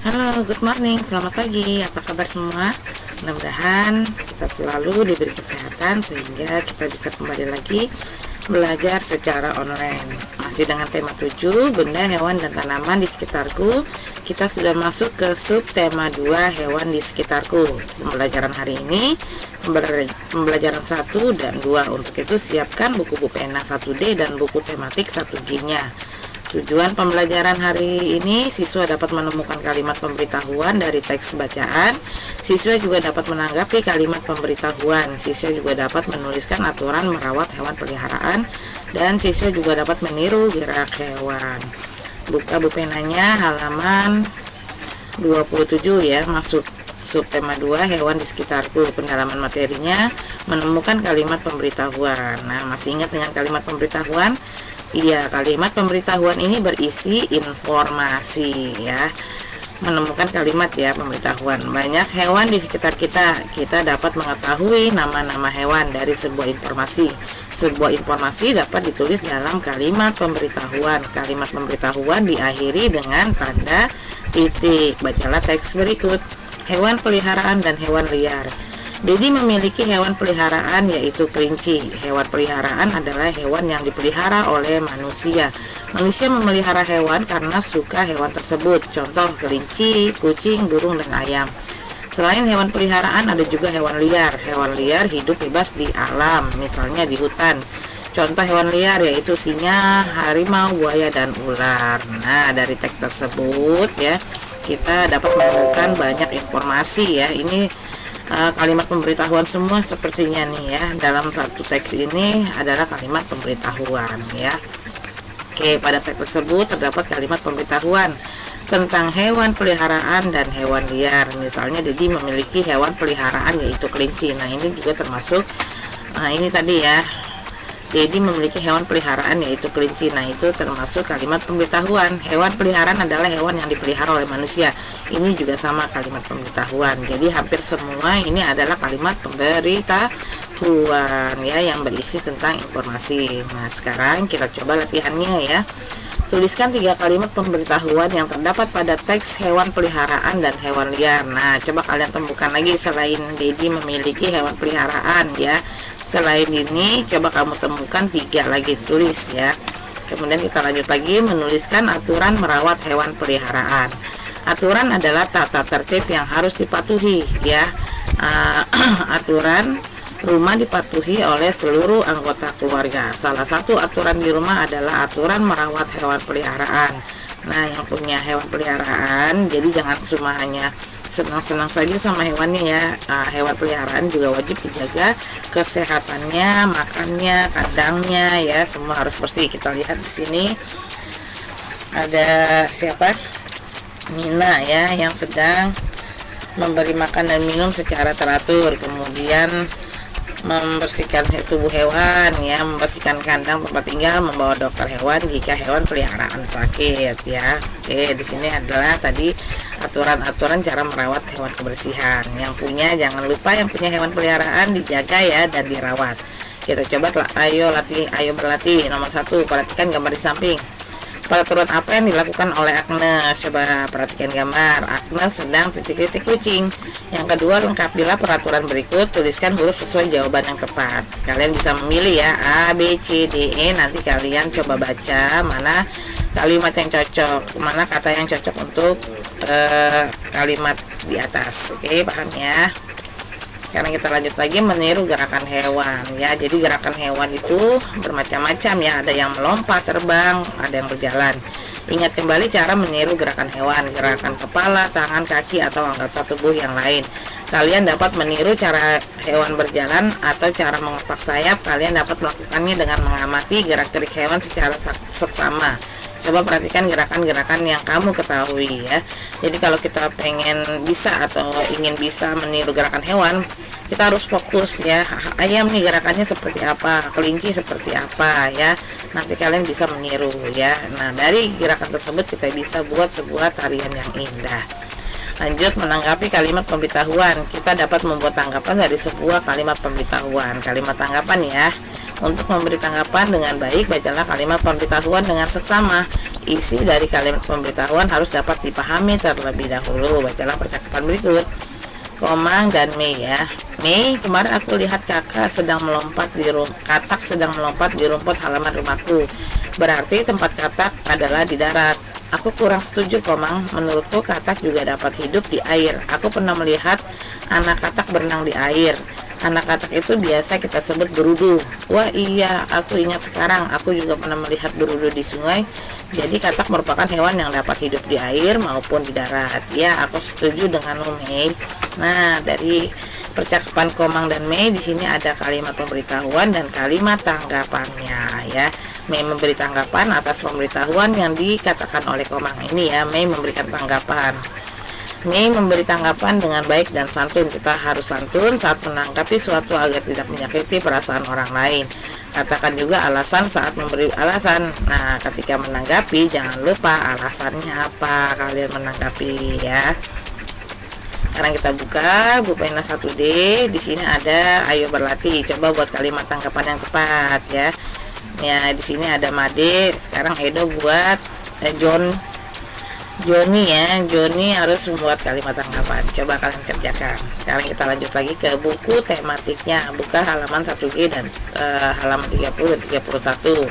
Halo, good morning, selamat pagi. Apa kabar semua? Mudah-mudahan kita selalu diberi kesehatan sehingga kita bisa kembali lagi belajar secara online. Masih dengan tema 7, benda, hewan, dan tanaman di sekitarku. Kita sudah masuk ke sub tema 2, hewan di sekitarku. Pembelajaran hari ini pembelajaran 1 dan 2. Untuk itu siapkan buku pena 1D dan buku tematik 1G-nya. Tujuan pembelajaran hari ini, siswa dapat menemukan kalimat pemberitahuan dari teks bacaan. Siswa juga dapat menanggapi kalimat pemberitahuan. Siswa juga dapat menuliskan aturan merawat hewan peliharaan. Dan siswa juga dapat meniru gerak hewan. Buka bupenanya halaman 27 ya, masuk subtema 2, hewan di sekitarku. Pendalaman materinya, menemukan kalimat pemberitahuan. Nah, masih ingat dengan kalimat pemberitahuan? Iya, kalimat pemberitahuan ini berisi informasi ya. Menemukan kalimat ya pemberitahuan. Banyak hewan di sekitar kita dapat mengetahui nama-nama hewan dari sebuah informasi. Sebuah informasi dapat ditulis dalam kalimat pemberitahuan. Kalimat pemberitahuan diakhiri dengan tanda titik. Bacalah teks berikut. Hewan peliharaan dan hewan liar. Dedi memiliki hewan peliharaan yaitu kelinci. Hewan peliharaan adalah hewan yang dipelihara oleh manusia. Manusia memelihara hewan karena suka hewan tersebut. Contoh kelinci, kucing, burung, dan ayam. Selain hewan peliharaan ada juga hewan liar. Hewan liar hidup bebas di alam, misalnya di hutan. Contoh hewan liar yaitu singa, harimau, buaya, dan ular. Nah, dari teks tersebut ya, kita dapat menemukan banyak informasi ya. Ini kalimat pemberitahuan semua sepertinya nih ya. Dalam satu teks ini adalah kalimat pemberitahuan ya. Oke, pada teks tersebut terdapat kalimat pemberitahuan tentang hewan peliharaan dan hewan liar. Misalnya Dedi memiliki hewan peliharaan yaitu kelinci. Nah, ini juga termasuk ini tadi ya. Dedi memiliki hewan peliharaan yaitu kelinci. Nah, itu termasuk kalimat pemberitahuan. Hewan peliharaan adalah hewan yang dipelihara oleh manusia. Ini juga sama kalimat pemberitahuan. Jadi hampir semua ini adalah kalimat pemberitahuan ya, yang berisi tentang informasi. Nah, sekarang kita coba latihannya ya. Tuliskan 3 kalimat pemberitahuan yang terdapat pada teks hewan peliharaan dan hewan liar. Nah, coba kalian temukan lagi selain Dedi memiliki hewan peliharaan ya. Selain ini, coba kamu temukan 3 lagi, tulis ya. Kemudian kita lanjut lagi menuliskan aturan merawat hewan peliharaan. Aturan adalah tata tertib yang harus dipatuhi ya. Aturan rumah dipatuhi oleh seluruh anggota keluarga. Salah satu aturan di rumah adalah aturan merawat hewan peliharaan. Nah, yang punya hewan peliharaan, jadi jangan cuma hanya senang-senang saja sama hewannya ya. Hewan peliharaan juga wajib dijaga kesehatannya, makannya, kandangnya ya, semua harus bersih. Kita lihat di sini ada siapa? Nina ya, yang sedang memberi makan dan minum secara teratur. Kemudian membersihkan tubuh hewan ya, membersihkan kandang tempat tinggal, membawa dokter hewan jika hewan peliharaan sakit ya. Oke, di sini adalah tadi aturan-aturan cara merawat hewan kebersihan. Yang punya, jangan lupa yang punya hewan peliharaan dijaga ya dan dirawat. Kita coba ayo berlatih. Nomor 1, perhatikan gambar di samping. Peraturan apa yang dilakukan oleh Agnes? Coba perhatikan gambar. Agnes sedang titik-titik kucing. Yang kedua, lengkapilah peraturan berikut. Tuliskan huruf sesuai jawaban yang tepat. Kalian bisa memilih ya, A, B, C, D, E. Nanti kalian coba baca mana kalimat yang cocok, mana kata yang cocok untuk kalimat di atas. Oke, paham ya? Sekarang kita lanjut lagi meniru gerakan hewan ya. Jadi gerakan hewan itu bermacam-macam ya. Ada yang melompat, terbang, ada yang berjalan. Ingat kembali cara meniru gerakan hewan. Gerakan kepala, tangan, kaki, atau anggota tubuh yang lain. Kalian dapat meniru cara hewan berjalan atau cara mengepak sayap. Kalian dapat melakukannya dengan mengamati gerak-gerik hewan secara seksama. Coba perhatikan gerakan-gerakan yang kamu ketahui ya. Jadi kalau kita pengen bisa atau ingin bisa meniru gerakan hewan, kita harus fokus ya. Ayam nih gerakannya seperti apa, kelinci seperti apa ya. Nanti kalian bisa meniru ya. Nah, dari gerakan tersebut kita bisa buat sebuah tarian yang indah. Lanjut menanggapi kalimat pemberitahuan. Kita dapat membuat tanggapan dari sebuah kalimat pemberitahuan. Kalimat tanggapan ya. Untuk memberi tanggapan dengan baik, bacalah kalimat pemberitahuan dengan seksama. isi dari kalimat pemberitahuan harus dapat dipahami terlebih dahulu. Bacalah percakapan berikut. Komang dan Mei ya. Mei, kemarin aku lihat kakak sedang melompat katak sedang melompat di rumput halaman rumahku. Berarti tempat katak adalah di darat. Aku kurang setuju, Komang. Menurutku katak juga dapat hidup di air. Aku pernah melihat anak katak berenang di air. Anak katak itu biasa kita sebut berudu. Wah iya, aku ingat sekarang. Aku juga pernah melihat berudu di sungai. Jadi katak merupakan hewan yang dapat hidup di air maupun di darat. Ya, aku setuju dengan Mei. Nah, dari percakapan Komang dan Mei di sini ada kalimat pemberitahuan dan kalimat tanggapannya ya. Mei memberi tanggapan atas pemberitahuan yang dikatakan oleh Komang ini ya. Mei memberikan tanggapan. Mei memberi tanggapan dengan baik dan santun. Kita harus santun saat menanggapi suatu agar tidak menyakiti perasaan orang lain. Katakan juga alasan saat memberi alasan. Nah, ketika menanggapi jangan lupa alasannya apa kalian menanggapi ya. Sekarang kita buka pena 1D. Di sini ada ayo berlatih. Coba buat kalimat tanggapan yang tepat ya. Ya, di sini ada Made. Sekarang Edo buat Joni ya. Joni harus membuat kalimat tanggapan. Coba kalian kerjakan. Sekarang kita lanjut lagi ke buku tematiknya. Buka halaman 1G dan halaman 30 dan 31.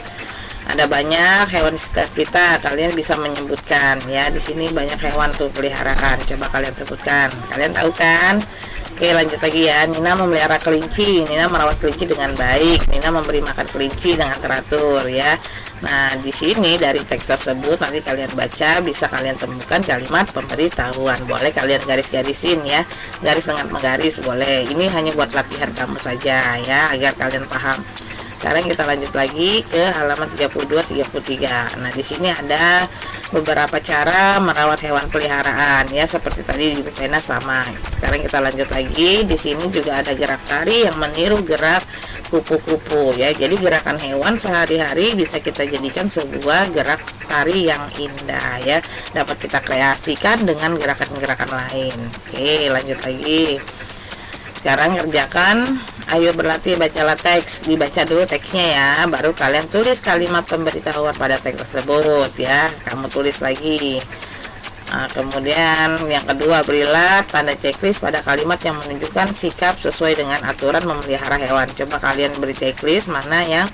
Ada banyak hewan di sekitar kita. Kalian bisa menyebutkan ya. Di sini banyak hewan tuh peliharaan. Coba kalian sebutkan. Kalian tahu kan? Oke, lanjut lagi ya. Nina memelihara kelinci. Nina merawat kelinci dengan baik. Nina memberi makan kelinci dengan teratur ya. Nah, di sini dari teks tersebut nanti kalian baca, bisa kalian temukan kalimat pemberitahuan. Boleh kalian garis-garisin ya. Garis dengan menggaris boleh. Ini hanya buat latihan kamu saja ya, agar kalian paham. Sekarang kita lanjut lagi ke halaman 32-33. Nah, di sini ada beberapa cara merawat hewan peliharaan ya, seperti tadi di pena sama. Sekarang kita lanjut lagi. Di sini juga ada gerak tari yang meniru gerak kupu-kupu ya. Jadi gerakan hewan sehari-hari bisa kita jadikan sebuah gerak tari yang indah ya. Dapat kita kreasikan dengan gerakan-gerakan lain. Oke, lanjut lagi. Sekarang kerjakan, ayo berlatih bacalah teks. Dibaca dulu teksnya ya, baru kalian tulis kalimat pemberitahuan pada teks tersebut ya. Kamu tulis lagi. Nah, kemudian yang kedua, berilah tanda checklist pada kalimat yang menunjukkan sikap sesuai dengan aturan memelihara hewan. Coba kalian beri checklist mana yang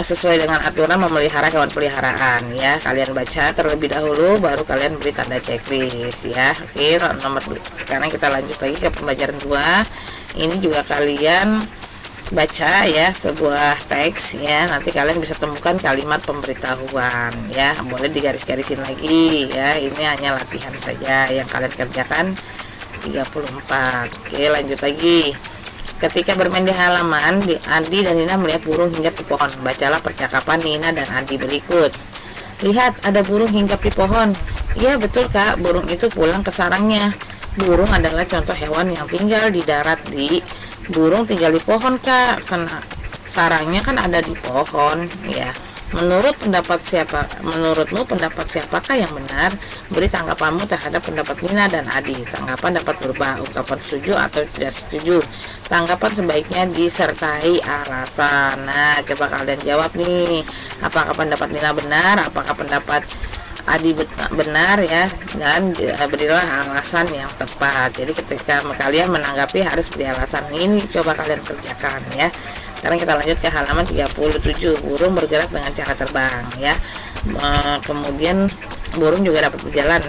sesuai dengan aturan memelihara hewan peliharaan ya. Kalian baca terlebih dahulu baru kalian beri tanda checklist ya. Oke, nomor 2. Sekarang kita lanjut lagi ke pembelajaran 2. Ini juga kalian baca ya sebuah teks ya. Nanti kalian bisa temukan kalimat pemberitahuan ya. Boleh digaris-garisin lagi ya. Ini hanya latihan saja yang kalian kerjakan 34. Oke, lanjut lagi. Ketika bermain di halaman, Andi dan Nina melihat burung hinggap di pohon. Bacalah percakapan Nina dan Andi berikut. Lihat, ada burung hinggap di pohon. Iya betul kak, burung itu pulang ke sarangnya. Burung adalah contoh hewan yang tinggal di darat. Burung tinggal di pohon kak. Sarangnya kan ada di pohon ya. Menurutmu pendapat siapakah yang benar? Beri tanggapanmu terhadap pendapat Nina dan Adi. Tanggapan dapat berubah, ungkapan setuju atau tidak setuju. Tanggapan sebaiknya disertai alasan. Nah, coba kalian jawab nih. Apakah pendapat Nina benar? Apakah pendapat Adi benar ya? Dan berilah alasan yang tepat. Jadi ketika kalian menanggapi harus beri alasan. Ini coba kalian kerjakan ya. Sekarang kita lanjut ke halaman 37. Burung bergerak dengan cara terbang ya. Kemudian burung juga dapat berjalan.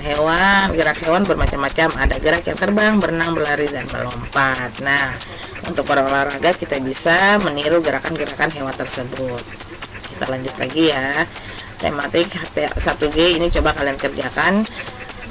Gerak hewan bermacam-macam. Ada gerak yang terbang, berenang, berlari, dan melompat. Nah, untuk berolahraga kita bisa meniru gerakan-gerakan hewan tersebut. Kita lanjut lagi ya. Tematik 1G ini coba kalian kerjakan.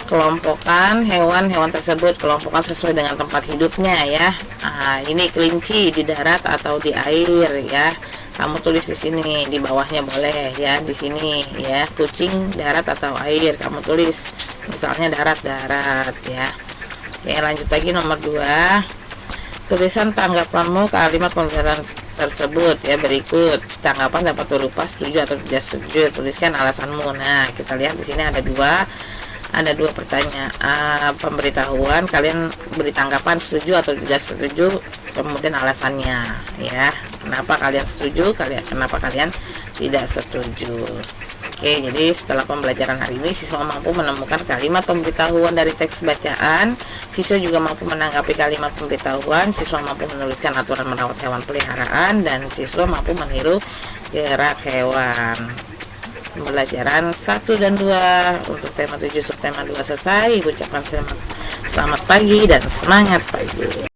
Kelompokkan hewan-hewan tersebut, kelompokkan sesuai dengan tempat hidupnya ya. Nah, ini kelinci di darat atau di air ya. Kamu tulis di sini, di bawahnya boleh ya, di sini ya. Kucing darat atau air, kamu tulis misalnya darat ya. Oke, lanjut lagi nomor 2. Tulisan tanggapanmu kalimat pembicaraan tersebut ya berikut. Tanggapan dapat berupa setuju atau tidak setuju. Tuliskan alasanmu. Nah, kita lihat di sini ada dua pertanyaan pemberitahuan. Kalian beri tanggapan setuju atau tidak setuju, kemudian alasannya ya. Kenapa kalian setuju, kenapa kalian tidak setuju. Oke, jadi setelah pembelajaran hari ini siswa mampu menemukan kalimat pemberitahuan dari teks bacaan, siswa juga mampu menanggapi kalimat pemberitahuan, siswa mampu menuliskan aturan merawat hewan peliharaan, dan siswa mampu meniru gerak hewan. Pembelajaran 1 dan 2 untuk tema 7 subtema 2 selesai. Ibu ucapkan selamat pagi dan semangat pagi.